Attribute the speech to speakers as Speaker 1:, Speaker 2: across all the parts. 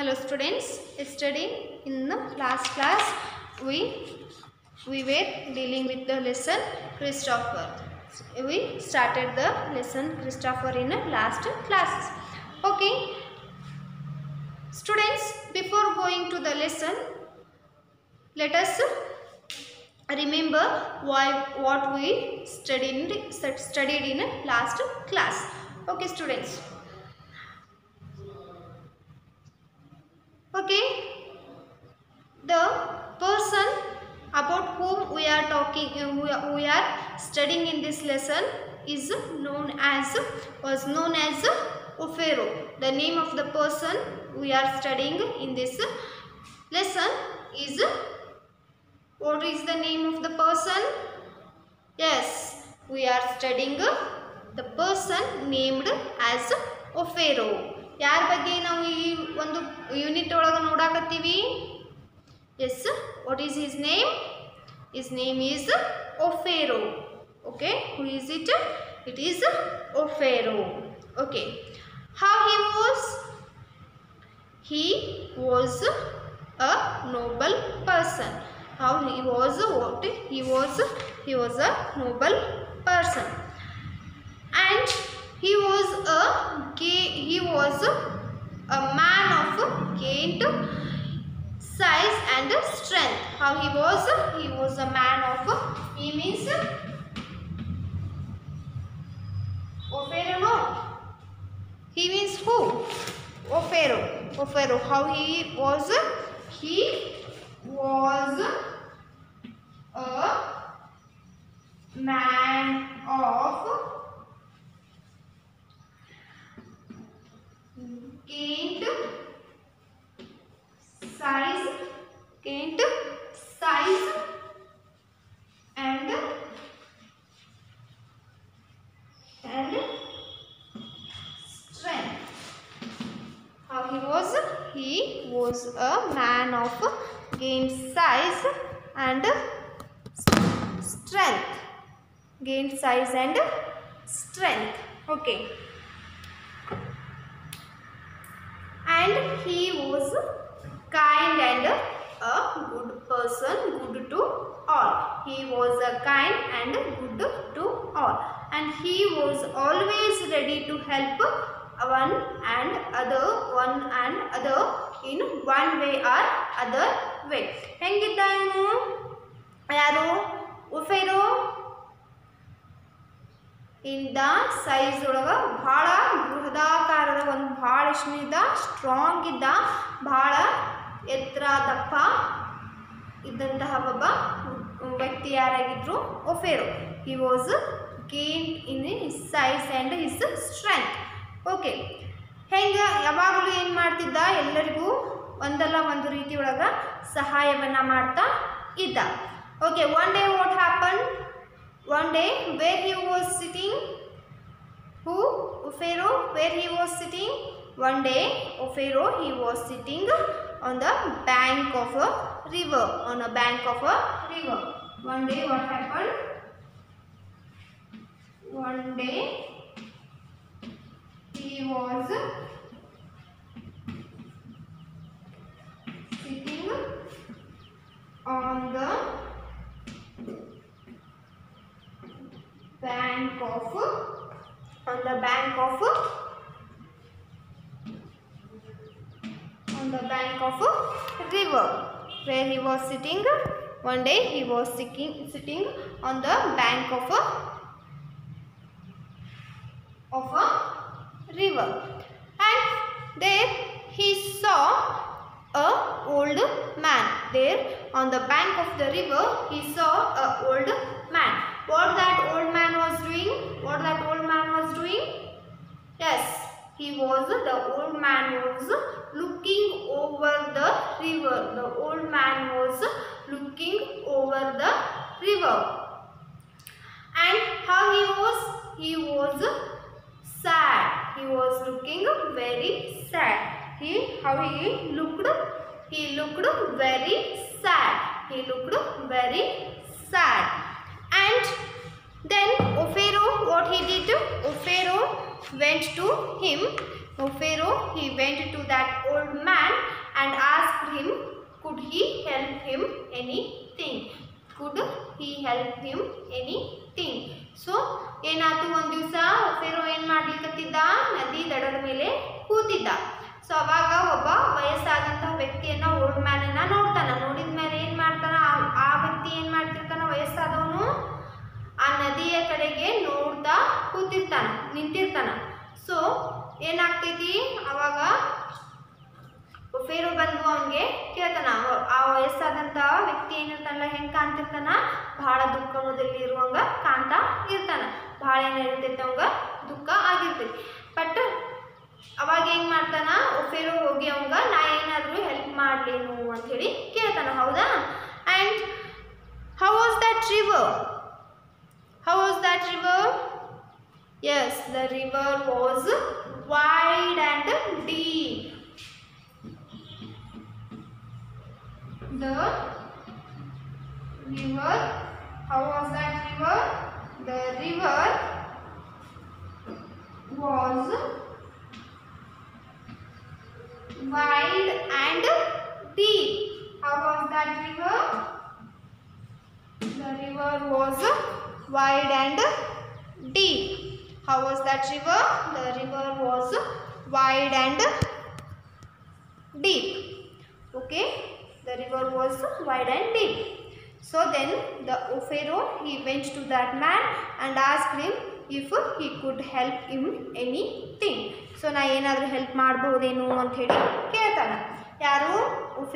Speaker 1: Hello students, yesterday in the last class we were dealing with the lesson Christopher. We started the lesson Christopher in the last classes. Okay, students, before going to the lesson, let us remember what we studied in last class. Okay students. Okay, the person about whom we are talking, we are studying in this lesson was known as Ophero. The name of the person we are studying in this lesson is, what is the name of the person? Yes, we are studying the person named as Ophero. ಯಾರ ಬಗ್ಗೆ ನಾವು ಈ ಒಂದು unit ಒಳಗೆ ನೋಡಾಕತ್ತೀವಿ? Yes, what is his name? His name is Ophero. Okay, who is it? It is Ophero. Okay, how he was? He was a noble person. How he was? What he was? He was a noble person, and he was a man of great size and strength. How he was? He was a man of, he means Ophero, no? He means who? Ophero. Ophero. How he was? He was a man of gained size and strength. How he was? He was a man of gained size and strength. Gained size and strength. Okay. And he was kind and a good person, good to all. He was a kind and good to all, and he was always ready to help one and other in one way or other way. ಹೆಂಗಿದ್ದ ಇವನು? ಯಾರು? ಒಫೆರೋ ಇಂದ size ಒಳಗ ಭಾಳ ಬೃಹದಾಕಾರದ ಒಂದು ಭಾಳ ಇದ್ದ, strong ಇದ್ದ, ಭಾಳ ಎತ್ತರ ದಪ್ಪ ಇದ್ದಂತಹ ಒಬ್ಬ ವ್ಯಕ್ತಿ ಯಾರಾಗಿದ್ರು? Offero. He was gained in his size and his strength. Okay, ಹೆಂಗೆ ಯಾವಾಗಲೂ ಏನು ಮಾಡ್ತಿದ್ದ? ಎಲ್ಲರಿಗೂ ಒಂದಲ್ಲ ಒಂದು ರೀತಿ ಒಳಗೆ ಸಹಾಯವನ್ನು ಮಾಡ್ತಾ ಇದ್ದ. Okay, one day what happen? One day, where he was sitting? Who? Ophero. Where he was sitting? One day, Ophero, he was sitting on the bank of a river. On a bank of a river. One day, what happened? One day, he was sitting on the bank of river. Where he was sitting? One day he was sitting on the bank of a river, and there he saw a old man. There on the bank of the river he saw a old man. What that old man was doing? Yes, the old man was looking over the river. The old man was looking over the river. And how he was? He was sad. He was looking very sad. How he looked? He looked very sad. And then Ophero, what he did? Ophero went to him. Pharaoh, he went to that old man help him anything. So ಏನಾಯ್ತು, ಒಂದು ದಿವಸ ಫೇರೋ ಏನು ಮಾಡ್ಲಿಕ್ಕತ್ತಿದ್ದ, ನದಿ ದಡದ ಮೇಲೆ ಕೂತಿದ್ದ. So ಅವಾಗ ಒಬ್ಬ ವಯಸ್ಸಾದಂತಹ ವ್ಯಕ್ತಿಯನ್ನ, ಓಲ್ಡ್ ಮ್ಯಾನನ್ನ ನೋಡ್ತಾನ. ನೋಡಿದ ಮೇಲೆ ಏನು ಮಾಡ್ತಾನ, ಆ ವ್ಯಕ್ತಿ ಏನು ಮಾಡ್ತಿರ್ತಾನ, ವಯಸ್ಸಾದವನು ಆ ನದಿಯ ಕಡೆಗೆ ನೋಡ್ತಾ ಕೂತಿರ್ತಾನ, ನಿಂತಿರ್ತಾನ. ಸೊ ಏನಾಗ್ತೈತಿ, ಅವಾಗ ಫೇರೋ ಬಂದು ಅವನಿಗೆ ಕೇಳ್ತಾನ. ಆ ವಯಸ್ಸಾದಂಥ ವ್ಯಕ್ತಿ ಏನಿರ್ತಾನಲ್ಲ, ಹೆಂಗೆ ಕಾಣ್ತಿರ್ತಾನ, ಬಹಳ ದುಃಖದಲ್ಲಿ ಇರುವಂಗ ಕಾಣ್ತಾ ಇರ್ತಾನ. ಭಾಳ ಏನಿರ್ತೈತೆ ಅವಂಗ ದುಃಖ ಆಗಿರ್ತೈತಿ. ಬಟ್ ಅವಾಗ ಏನು ಮಾಡ್ತಾನ, ಫೇರೋ ಹೋಗಿ ಅವಂಗ ನಾ ಏನಾದರೂ ಹೆಲ್ಪ್ ಮಾಡಲೇನು ಅಂಥೇಳಿ ಕೇಳ್ತಾನ. ಹೌದಾ? And how was that river? How was that river? Yes, the river was wide and deep. The river, how was that river? The river was wide and deep. How was that river? The river was wide and deep. How was that river? The river was wide and deep. Okay, the river was wide and deep. So then the Pharaoh, he went to that man and asked him if he could help him anything. So ನಾ ಏನಾದರೂ help ಮಾಡ್ಬೋದೇನು ಅಂತ ಹೇಳಿ ಕೇಳ್ತಾನ. ಯಾರು?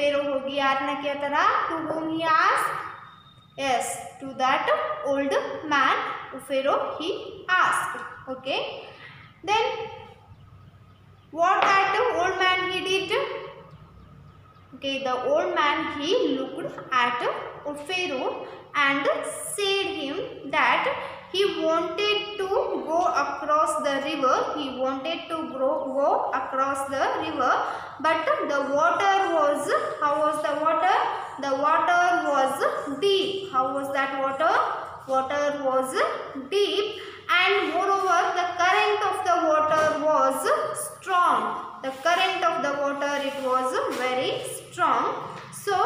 Speaker 1: ಫೇರೋ ಹೋಗಿ ಯಾರನ್ನ ಕೇಳ್ತಾರ? To whom he asked? Yes, to that old man, Pharaoh he asked. Okay, then what that old man he did? Okay, the old man he looked at Pharaoh and said him that he wanted to go across the river. He wanted to go across the river, but the water was, how was the water? The water was deep. How was that water? Water was deep, and moreover the current of the water was strong. The current of the water, it was very strong. So,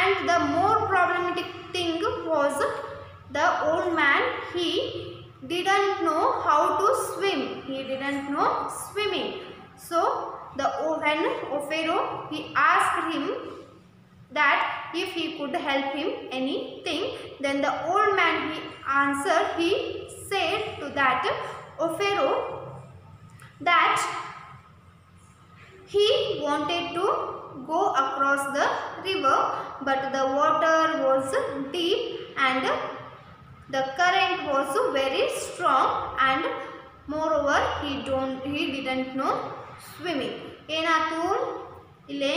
Speaker 1: and the more problematic thing was, the old man, he didn't know how to swim. He didn't know swimming. So when Pharaoh, he asked him that if he could help him anything, then the old man, he answered, he said to that Pharaoh that he wanted to go across the river, but the water was deep and the current was very strong, and moreover he didn't know swimming. ಏನಾಯ್ತು ಇಲ್ಲಿ,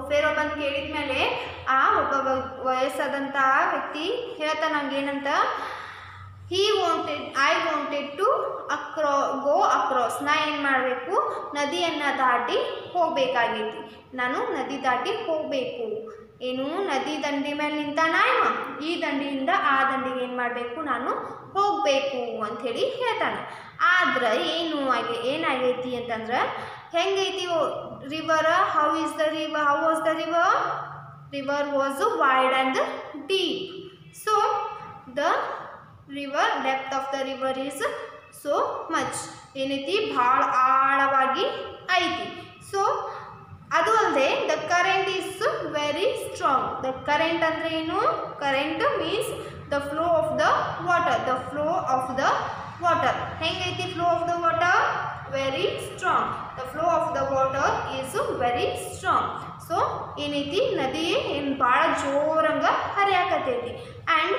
Speaker 1: ಫೇರೋ ಬಂದು ಕೇಳಿದ ಮೇಲೆ ಆ ಒಬ್ಬ ವಯಸ್ಸಾದಂಥ ವ್ಯಕ್ತಿ ಹೇಳ್ತಾನೆ ನಂಗೇನಂತ, I wanted to go across. ನಾ ಏನು ಮಾಡಬೇಕು, ನದಿಯನ್ನು ದಾಟಿ ಹೋಗಬೇಕಾಗೈತಿ. ನಾನು ನದಿ ದಾಟಿ ಹೋಗಬೇಕು. ಏನು, ನದಿ ದಂಡಿ ಮೇಲೆ ನಿಂತಾನ ಇವ, ಈ ದಂಡಿಯಿಂದ ಆ ದಂಡಿಗೆ ಏನು ಮಾಡಬೇಕು, ನಾನು ಹೋಗಬೇಕು ಅಂಥೇಳಿ ಹೇಳ್ತಾನೆ. ಆದ್ರೆ ಏನಾಗೈತಿ ಅಂತಂದ್ರೆ, ಹೆಂಗೈತಿ river? How was the river? River was wide and deep. So the river, depth of the river is so much. ಏನೈತಿ, ಭಾಳ ಆಳವಾಗಿ ಐತಿ. ಸೊ ಅದು ಅಲ್ಲದೆ the current is very strong. The current ಅಂದ್ರೆ ಏನು? Current means the flow of the water. The flow of the water. ಹೆಂಗೈತಿ flow of the water? Very strong. The flow of the water is very strong. So ಏನೈತಿ, ನದಿ ಏನು ಭಾಳ ಜೋರಂಗ ಹರಿಯಾಕತೈತಿ. And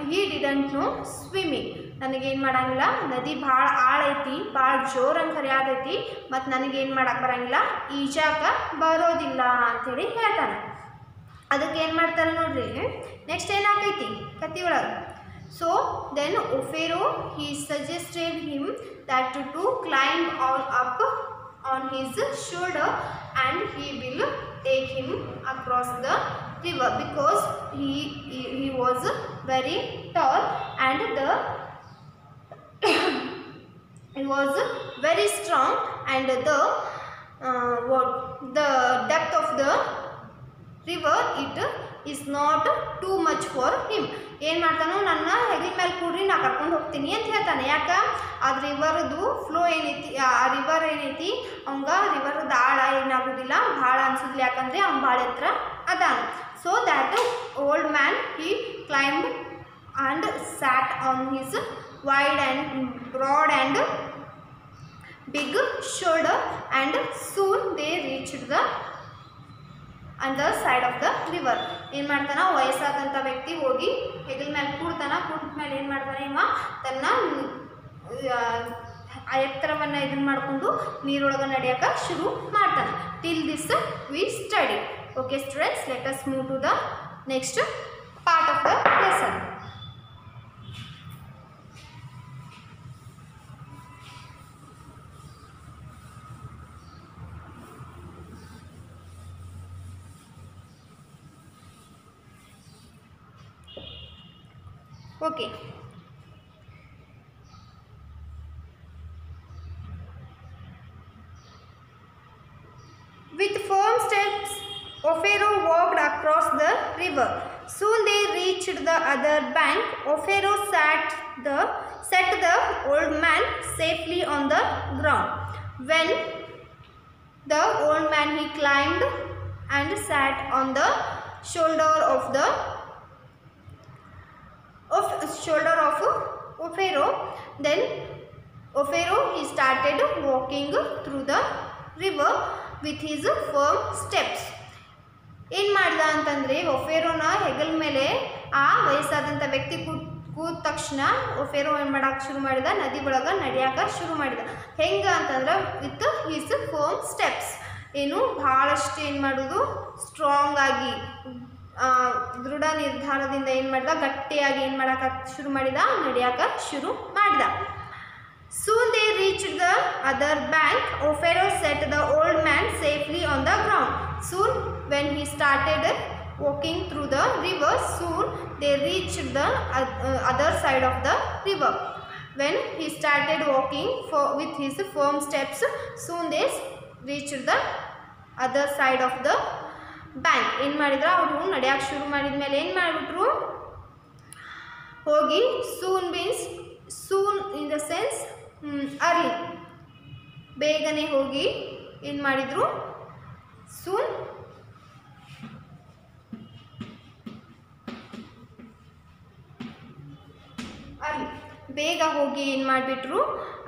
Speaker 1: he didn't know swimming. ನನಗೇನು ಮಾಡಂಗಿಲ್ಲ, ನದಿ ಭಾಳ ಆಳ ಐತಿ, ಭಾಳ ಜೋರಂಗೆ ಹರಿಯಾದೈತಿ, ಮತ್ತು ನನಗೇನು ಮಾಡಕ್ಕೆ ಬರಂಗಿಲ್ಲ, ಈಜಾಕ ಬರೋದಿಲ್ಲ ಅಂಥೇಳಿ ಹೇಳ್ತಾನೆ. ಅದಕ್ಕೆ ಏನು ಮಾಡ್ತಾರೆ ನೋಡ್ರಿ, ನೆಕ್ಸ್ಟ್ ಏನಾಗೈತಿ ಕತ್ತಿ ಒಳಗೆ. So then Pharaoh, he suggested him that to climb all up on his shoulder and he will take him across the river, because he was very tall and he was very strong, and the depth of the river, it is not too much for him. ಏನು ಮಾಡ್ತಾನೋ ನನ್ನ ಹೆಗಲ ಮೇಲೆ ಕೂಡ್ರಿ ನಾ ಕರ್ಕೊಂಡು ಹೋಗ್ತೀನಿ ಅಂತ ಹೇಳ್ತಾನೆ. ಯಾಕೆ ಅದು ರಿವರ್ದು ಫ್ಲೋ ಏನೈತಿ, ಆ ರಿವರ್ ಏನೈತಿ ಅವಂಗ ರಿವರ್ದ ಆಳ ಏನಾಗೋದಿಲ್ಲ, ಭಾಳ ಅನ್ಸೋದಿಲ್ಲ, ಯಾಕಂದರೆ ಅವ್ನು ಭಾಳ ಎತ್ತರ ಅದಾನ. So that old man he climbed and sat on his wide and broad and big shoulder, and soon they reached the other side of the river. ಏನು ಮಾಡ್ತಾನ, ವಯಸ್ಸಾದಂಥ ವ್ಯಕ್ತಿ ಹೋಗಿ ಹೆಗಲ ಮೇಲೆ ಕೂಡ್ತಾನ. ಕೂಡಿದ ಮೇಲೆ ಏನು ಮಾಡ್ತಾನೆ, ಇವ ತನ್ನ ಎತ್ತರವನ್ನು ಇದನ್ನು ಮಾಡಿಕೊಂಡು ನೀರೊಳಗೆ ನಡೆಯೋಕೆ ಶುರು ಮಾಡ್ತಾನೆ. Till this we study. Okay students, let us move to the next part of the lesson. Okay. With firm steps, Ophiro walked across the river. Soon they reached the other bank. Ophiro set the old man safely on the ground. When the old man he climbed and sat on the shoulder of Ophiro, then Ophiro he started walking through the river with his firm steps. ಏನು ಮಾಡ್ದ ಅಂತಂದರೆ, ಒಫೇರೋನ ಹೆಗಲ ಮೇಲೆ ಆ ವಯಸ್ಸಾದಂಥ ವ್ಯಕ್ತಿ ಕೂದ ತಕ್ಷಣ ಒಫೇರೋ ಏನು ಮಾಡೋಕೆ ಶುರು ಮಾಡಿದ, ನದಿ ಒಳಗೆ ನಡೆಯೋಕೆ ಶುರು ಮಾಡಿದ. ಹೆಂಗೆ ಅಂತಂದ್ರೆ ವಿತ್ ಹಿಸ್ ಫರ್ಮ್ ಸ್ಟೆಪ್ಸ್, ಏನು ಭಾಳಷ್ಟು ಏನು ಮಾಡೋದು, ಸ್ಟ್ರಾಂಗ್ ಆಗಿ ದೃಢ ನಿರ್ಧಾರದಿಂದ ಏನು ಮಾಡ್ದ, ಗಟ್ಟಿಯಾಗಿ ಏನು ಮಾಡೋಕೆ ಶುರು ಮಾಡಿದ, ನಡೆಯೋಕೆ ಶುರು ಮಾಡಿದ. Soon they reached the other bank. Ophiro set the old man safely on the ground. Soon when he started walking through the river, soon they reached the other side of the river. When he started walking with his firm steps, soon they reached the other side of the bank. ಏನು ಮಾಡಿದ್ರು, ಅವರು ನಡೆಯೋಕೆ ಶುರು ಮಾಡಿದ ಮೇಲೆ ಏನು ಮಾಡಿಬಿಟ್ರು, ಹೋಗಿ soon means soon in the sense early, ಬೇಗನೆ ಹೋಗಿ ಏನು ಮಾಡಿದರು, ಸೂನ್ ಅರ್ಲಿ ಬೇಗ ಹೋಗಿ ಏನು ಮಾಡಿಬಿಟ್ರು,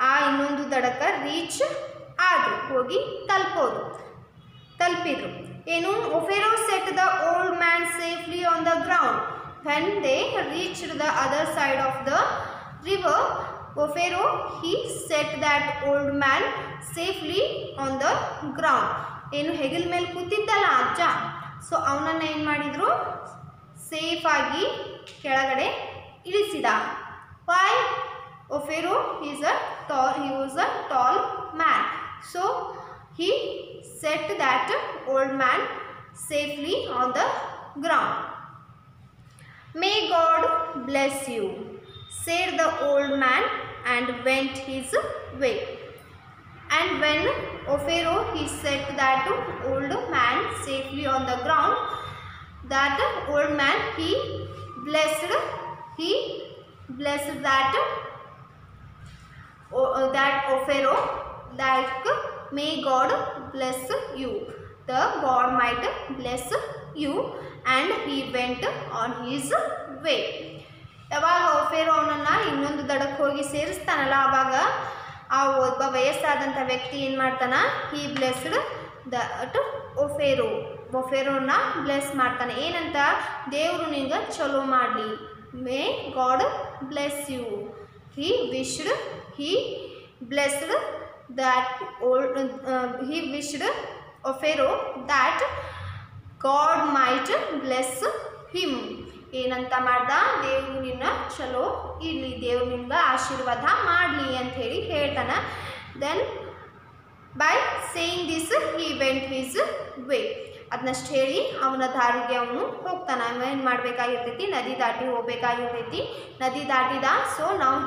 Speaker 1: ಆ ಇನ್ನೊಂದು ದಡಕ್ಕೆ ರೀಚ್ ಆದರು, ಹೋಗಿ ತಲುಪಿದ್ರು. ಏನು, Offero set the old man safely on the ground. When they reached the other side of the river, Ophiro he set that old man safely on the ground. ಏನು ಹೆಗಲ ಮೇಲೆ ಕೂತಿದ್ದಲ್ಲ ಅಜ್ಜ, ಸೊ ಅವನನ್ನು ಏನು ಮಾಡಿದರು, ಸೇಫಾಗಿ ಕೆಳಗಡೆ ಇಳಿಸಿದ. Why? Ophiro he was a tall man, so he set that old man safely on the ground. May God bless you, said the old man, and went his way. And when Ophiro he set that old man safely on the ground, that old man he blessed that Ophiro, that may God bless you, the God might bless you, and he went on his way. ಯಾವಾಗ ಒಫೇರೋ ಅವನನ್ನು ಇನ್ನೊಂದು ದಡಕ್ಕೆ ಹೋಗಿ ಸೇರಿಸ್ತಾನಲ್ಲ, ಆವಾಗ ಆ ಒಬ್ಬ ವಯಸ್ಸಾದಂಥ ವ್ಯಕ್ತಿ ಏನು ಮಾಡ್ತಾನ, ಹಿ ಬ್ಲೆಸ್ಡ್ ದಟ್ ಒಫೇರೋನ ಬ್ಲೆಸ್ ಮಾಡ್ತಾನೆ. ಏನಂತ, ದೇವರು ನಿಂಗೆ ಚಲೋ ಮಾಡಲಿ, may God bless you. He blessed that he wished Ophiro that God might bless him. ಏನಂತ ಮಾಡ್ದ, ದೇವರು ನಿನ್ನ ಚಲೋ ಇರಲಿ, ದೇವ್ರು ನಿಮ್ಗೆ ಆಶೀರ್ವಾದ ಮಾಡಲಿ ಅಂತ ಹೇಳಿ ಹೇಳ್ತಾನೆ. Then by saying this he went his way. ಅದನ್ನಷ್ಟು ಹೇಳಿ ಅವನ ದಾರಿಗೆ ಅವನು ಹೋಗ್ತಾನೆ. ಏನು ಮಾಡಬೇಕಾಗಿರ್ತೈತಿ, ನದಿ ದಾಟಿ ಹೋಗ್ಬೇಕಾಗಿರ್ತೈತಿ. ನದಿ ದಾಟಿದ. ಸೊ ನಾವು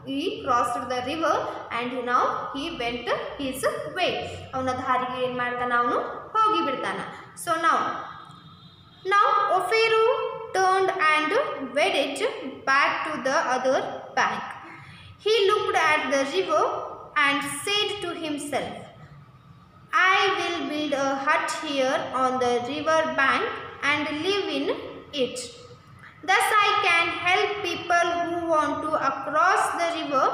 Speaker 1: he crossed the river and now he went his way. ಅವನ ದಾರಿಗೆ ಏನು ಮಾಡ್ತಾನೆ, ಅವನು ಹೋಗಿ ಬಿಡ್ತಾನೆ. ಸೊ ನಾವು Now Pharaoh turned and waded back to the other bank. He looked at the river and said to himself, I will build a hut here on the river bank and live in it. Thus I can help people who want to cross the river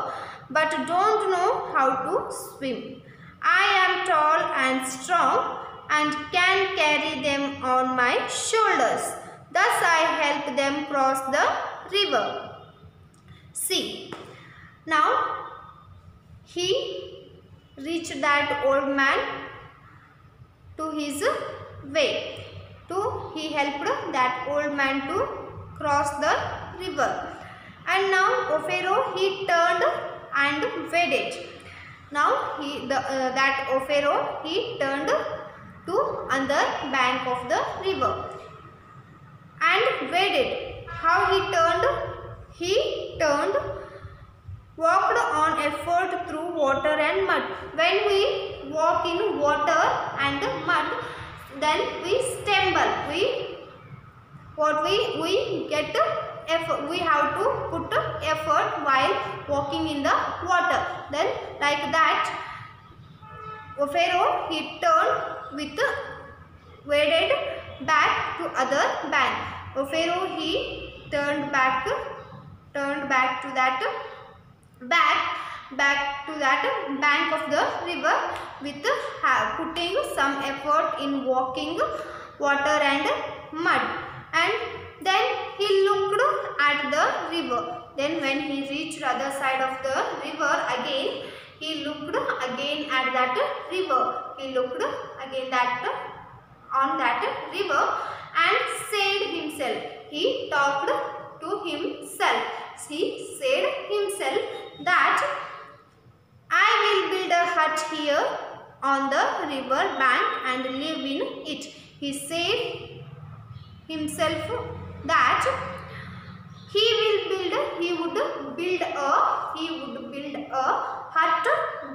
Speaker 1: but don't know how to swim. I am tall and strong and can carry them on my shoulders. Thus I help them cross the river. See, now he reached that old man to his way. He helped that old man to cross the river. And now Pharaoh he turned and waded. Now that Pharaoh he turned to other bank of the river and waded. How he turned? He turned, walked on effort through water and mud. When we walk in water and mud, then we stumble. We get effort. We have to put effort while walking in the water. Then like that, Pharaoh he turned with waded back to other bank. Pharaoh he turned back to that bank of the river with putting some effort in walking water and mud. And then he looked at the river. Then when he reached other side of the river again, he looked again at that river. He looked again on that river and said himself. He talked to himself. He said himself that I will build a hut here on the river bank and live in it. He said himself that he would build a hut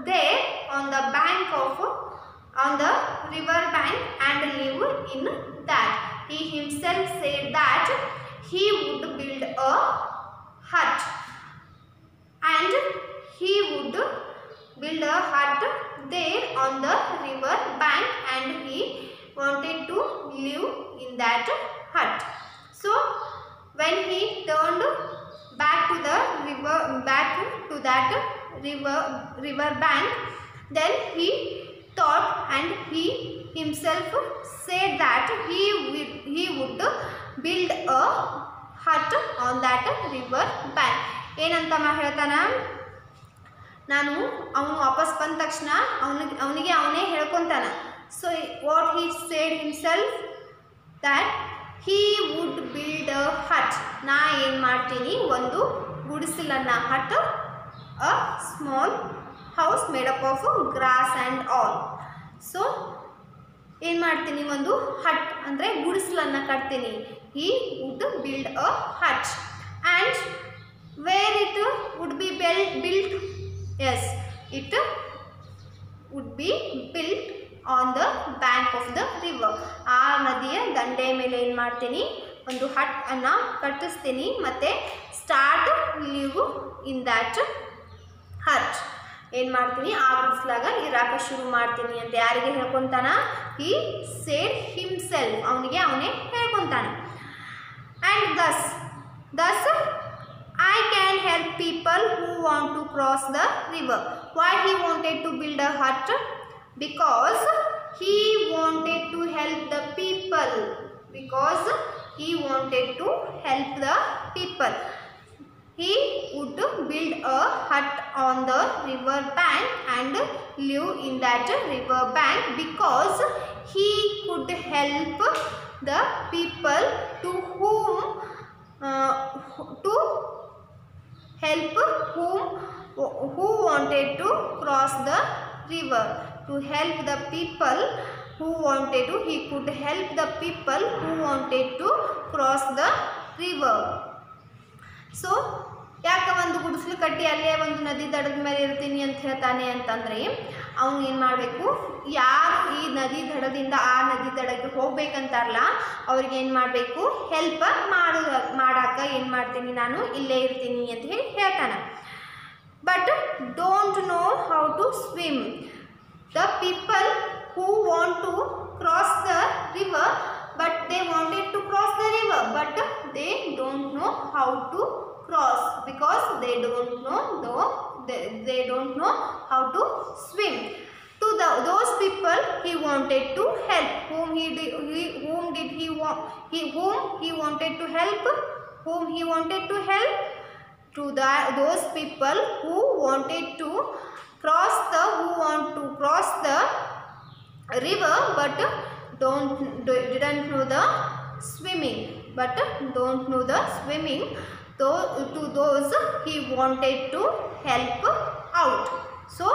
Speaker 1: there on the river bank and live in that. He himself said that he would build a hut and he would build a hut there on the river bank and he wanted to live in that hut. So when he turned back to that river bank, then he thought and he himself said that he would build a hut on that river bank. ಏನಂತ ಹೇಳ್ತಾನ, ನಾನು ಅವನು ವಾಪಸ್ ಬಂದ ತಕ್ಷಣ ಅವನಿಗೆ ಅವನೇ ಹೇಳ್ಕೊಂತಾನ. So what he said himself that he would build a hut. ನಾ ಏನು ಮಾಡ್ತೀನಿ, ಒಂದು ಗುಡಿಸಲನ್ನ, hut, a small house made up of grass and all. So ಏನು ಮಾಡ್ತೀನಿ, ಒಂದು ಹಟ್ ಅಂದರೆ ಗುಡಿಸಲನ್ನ ಕಟ್ತೀನಿ. He would build a hut. And where it would be built? Yes, it would be built on the bank of the river. ಆ ನದಿಯ ದಂಡೆ ಮೇಲೆ ಏನು ಮಾಡ್ತೀನಿ, ಒಂದು ಹಟ್ ಅನ್ನು ಕಟ್ಟಿಸ್ತೀನಿ ಮತ್ತೆ ಸ್ಟಾರ್ಟ್ ಲಿವ್ ಇನ್ ದ್ಯಾಟ್ ಹಟ್. ಏನು ಮಾಡ್ತೀನಿ, ಆ ಗುಡಿಸ್ಲಾಗ ಇರಾಕ ಶುರು ಮಾಡ್ತೀನಿ ಅಂತ ಯಾರಿಗೆ ಹೇಳ್ಕೊತಾನ? ಹಿ ಸೇಡ್ ಹಿಮ್ಸೆಲ್ಫ್, ಅವನಿಗೆ ಅವನೇ ಹೇಳ್ಕೊತಾನೆ. And thus I can help people who want to cross the river. Why he wanted to build a hut? Because he wanted to help the people. Because he wanted to help the people. He would build a hut on the river bank and live in that river bank because he could help the people who wanted to cross the river. To help the people who wanted to, he could help the people who wanted to cross the river. So ಯಾಕೆ ಒಂದು ಗುಡಿಸಲು ಕಟ್ಟಿ ಅಲ್ಲೇ ಒಂದು ನದಿ ದಡದ ಮೇಲೆ ಇರ್ತೀನಿ ಅಂತ ಹೇಳ್ತಾನೆ ಅಂತಂದರೆ, ಅವನು ಏನು ಮಾಡಬೇಕು, ಯಾರು ಈ ನದಿ ದಡದಿಂದ ಆ ನದಿ ದಡಕ್ಕೆ ಹೋಗ್ಬೇಕಂತಾರಲ್ಲ ಅವ್ರಿಗೆ ಏನು ಮಾಡಬೇಕು, ಹೆಲ್ಪ್ ಮಾಡಾಕ ಏನು ಮಾಡ್ತೀನಿ ನಾನು, ಇಲ್ಲೇ ಇರ್ತೀನಿ ಅಂತ ಹೇಳಿ ಹೇಳ್ತಾನೆ. But don't know how to swim. The people who want to cross the river, but they wanted to cross the river, but they don't know how to cross because they don't know how to swim. To those people he wanted to help. Whom he wanted to help? To those people who wanted to cross the river but didn't know the swimming. To those he wanted to help out. So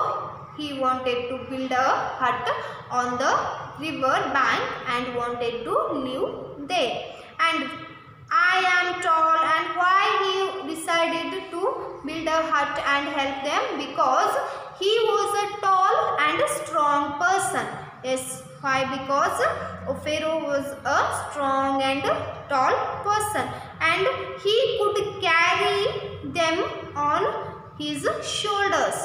Speaker 1: he wanted to build a hut on the river bank and wanted to live there. And I am tall. And why he decided to build a hut and help them? Because he was a tall and strong person. Yes, why? Because Pharaoh was a strong and tall person and he could carry them on his shoulders.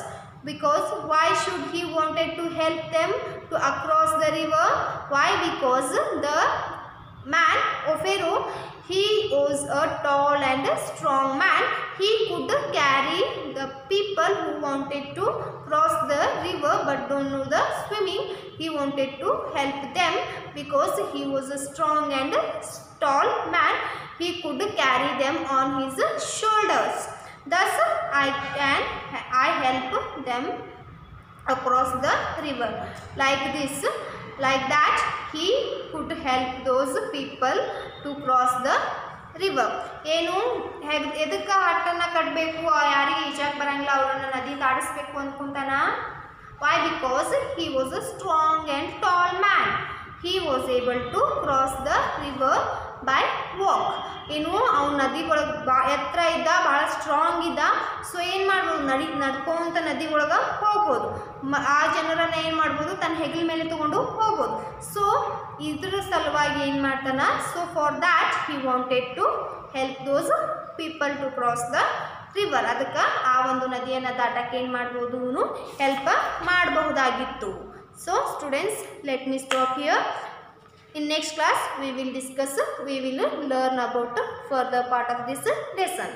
Speaker 1: Because why should he wanted to help them to across the river? Why? Because the man Pharaoh, he was a tall and strong man. He could carry the people who wanted to cross the river but don't know the swimming. He wanted to help them because he was a strong and tall man. He could carry them on his shoulders. Thus I help them across the river. Like that he could help those people to cross the river. ಏನು ಎದಕ್ಕೆ ಹಟ್ಟನ್ನು ಕಟ್ಟಬೇಕು, ಯಾರಿಗೆ ಈಜಾಕ್ ಬರಂಗಿಲ್ಲ ಅವರನ್ನು ನದಿ ದಾಟಿಸ್ಬೇಕು ಅಂದ್ಕೊಂತಾನ. Why? Because he was a strong and tall man. He was able to cross the river by walk. ಏನು ಅವ್ನು ನದಿ ಒಳಗೆ ಎತ್ತರ ಇದ್ದ, ಭಾಳ ಸ್ಟ್ರಾಂಗ್ ಇದ್ದ. ಸೊ ಏನು ಮಾಡ್ಬೋದು, ನಡ್ಕೊಂತ ನದಿ ಒಳಗೆ ಹೋಗ್ಬೋದು. ಆ ಜನರನ್ನ ಏನು ಮಾಡ್ಬೋದು, ತನ್ನ ಹೆಗಲ ಮೇಲೆ ತೊಗೊಂಡು ಹೋಗ್ಬೋದು. ಸೊ ಇದ್ರ ಸಲುವಾಗಿ ಏನು ಮಾಡ್ತಾನ, so for that he wanted to help those people to cross the river. ಅದಕ್ಕೆ ಆ ಒಂದು ನದಿಯನ್ನು ದಾಟಕ್ಕೆ ಏನು ಮಾಡ್ಬೋದು, ಹೆಲ್ಪ್ ಮಾಡಬಹುದಾಗಿತ್ತು. So students, let me stop here. In next class we will learn about further part of this lesson.